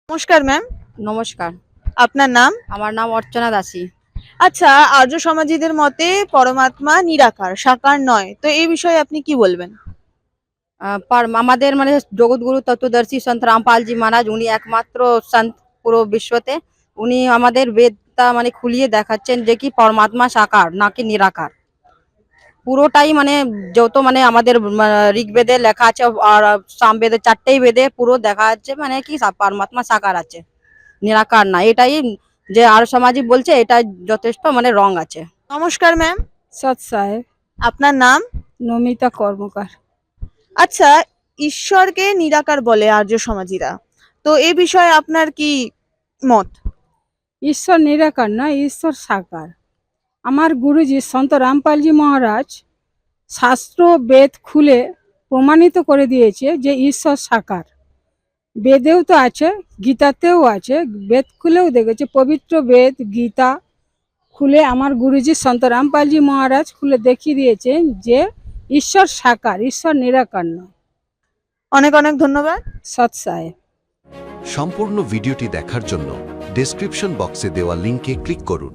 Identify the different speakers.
Speaker 1: নমস্কার ম্যাম।
Speaker 2: নমস্কার।
Speaker 1: আপনার নাম?
Speaker 2: আমার নাম অর্চনা দাসী।
Speaker 1: আচ্ছা, আর্য সমাজীদের মতে পরমাত্মা নিরাকার, সাকার নয়। তো এই বিষয়ে আপনি কি বলবেন?
Speaker 2: पर আমাদের মানে জগৎগুরু তত্ত্বদর্শী সন্ত রামপাল জি মহারাজ উনি একমাত্র সন্ত পুরো বিশ্বতে। উনি আমাদের বেদটা মানে খুলিয়ে দেখাচ্ছেন যে কি পরমাত্মা সাকার নাকি নিরাকার। পুরোটাই মানে যত মানে আমাদের ঋগ্বেদে লেখা আছে আর সামবেদে চারটেই বেদে পুরো দেখা যাচ্ছে মানে কি পরমাত্মা সাকার আছে, নিরাকার না। এটাই যে আর সমাজই বলছে এটা যথেষ্ট মানে রং আছে।
Speaker 1: নমস্কার ম্যাম।
Speaker 3: সৎ সাহেব।
Speaker 1: আপনার নাম?
Speaker 3: নমিতা কর্মকার।
Speaker 1: আচ্ছা, ঈশ্বরকে নিরাকার বলে আর্য সমাজীরা। তো এই বিষয়ে আপনার কি মত?
Speaker 3: ঈশ্বর নিরাকার নয়, ঈশ্বর সাকার। আমার গুরুজি সন্ত রামপালজি মহারাজ শাস্ত্র বেদ খুলে প্রমাণিত করে দিয়েছে যে ঈশ্বর সাকার। বেদেও তো আছে, গীতাতেও আছে, বেদ খুলেও দেখেছে, পবিত্র বেদ গীতা খুলে আমার গুরুজি সন্ত রামপালজি মহারাজ খুলে দেখিয়ে দিয়েছেন যে ঈশ্বর সাকার, ঈশ্বর নিরাকার নয়।
Speaker 1: অনেক অনেক ধন্যবাদ।
Speaker 3: সৎ সাহেব।
Speaker 4: সম্পূর্ণ ভিডিওটি দেখার জন্য ডেসক্রিপশন বক্সে দেওয়া লিংকে ক্লিক করুন।